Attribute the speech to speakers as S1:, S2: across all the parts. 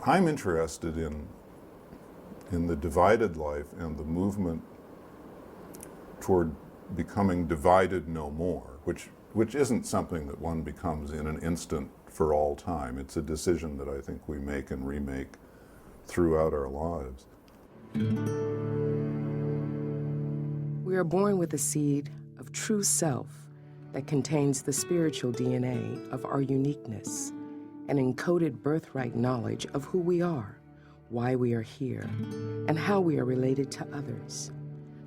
S1: I'm interested in the divided life and the movement toward becoming divided no more, which isn't something that one becomes in an instant for all time. It's a decision that I think we make and remake throughout our lives.
S2: We are born with a seed of true self that contains the spiritual DNA of our uniqueness, an encoded birthright knowledge of who we are, why we are here, and how we are related to others.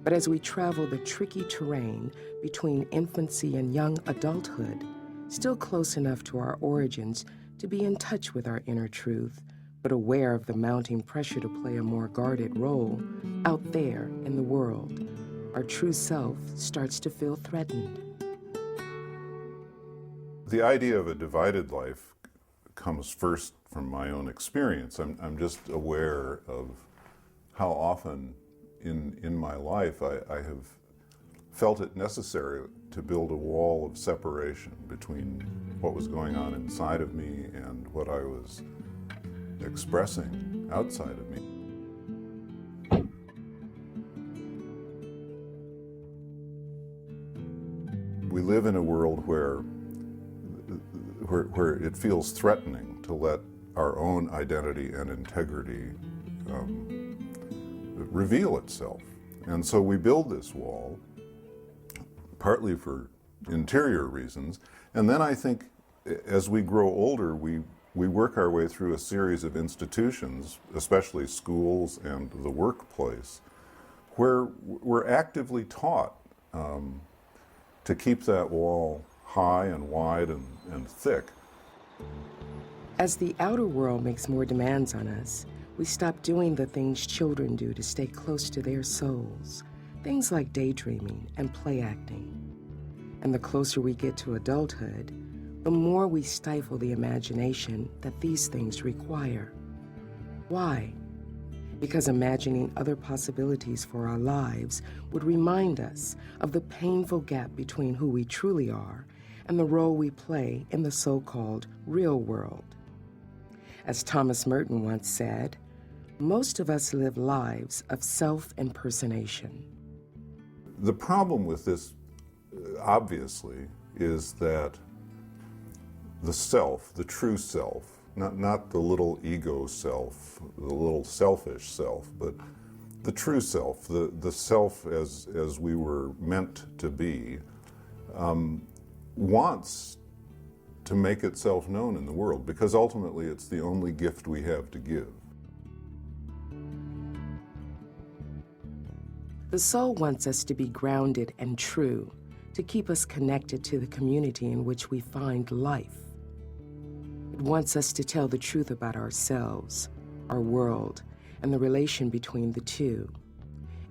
S2: But as we travel the tricky terrain between infancy and young adulthood, still close enough to our origins to be in touch with our inner truth, but aware of the mounting pressure to play a more guarded role out there in the world, our true self starts to feel threatened.
S1: The idea of a divided life comes first from my own experience. I'm just aware of how often in my life I have felt it necessary to build a wall of separation between what was going on inside of me and what I was expressing outside of me. We live in a world where it feels threatening to let our own identity and integrity reveal itself. And so we build this wall, partly for interior reasons, and then I think as we grow older, we work our way through a series of institutions, especially schools and the workplace, where we're actively taught to keep that wall high and wide and thick.
S2: As the outer world makes more demands on us, we stop doing the things children do to stay close to their souls, things like daydreaming and play acting. And the closer we get to adulthood, the more we stifle the imagination that these things require. Why? Because imagining other possibilities for our lives would remind us of the painful gap between who we truly are and the role we play in the so-called real world. As Thomas Merton once said, most of us live lives of self-impersonation.
S1: The problem with this, obviously, is that the self, the true self, not the little ego self, the little selfish self, but the true self, the self as we were meant to be, wants to make itself known in the world, because ultimately it's the only gift we have to give.
S2: The soul wants us to be grounded and true, to keep us connected to the community in which we find life. It wants us to tell the truth about ourselves, our world, and the relation between the two.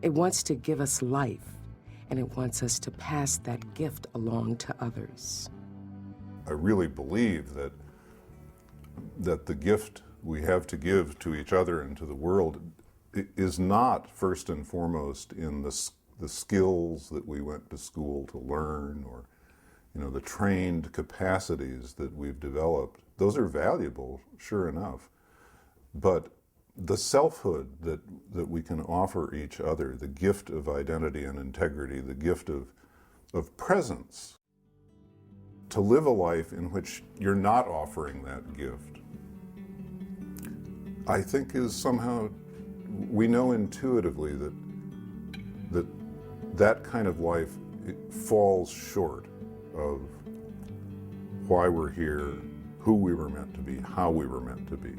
S2: It wants to give us life, and it wants us to pass that gift along to others.
S1: I really believe that the gift we have to give to each other and to the world is not first and foremost in the skills that we went to school to learn, or the trained capacities that we've developed. Those are valuable, sure enough, but the selfhood that we can offer each other, the gift of identity and integrity, the gift of presence, to live a life in which you're not offering that gift, I think is somehow, we know intuitively that kind of life, it falls short of why we're here, who we were meant to be, how we were meant to be.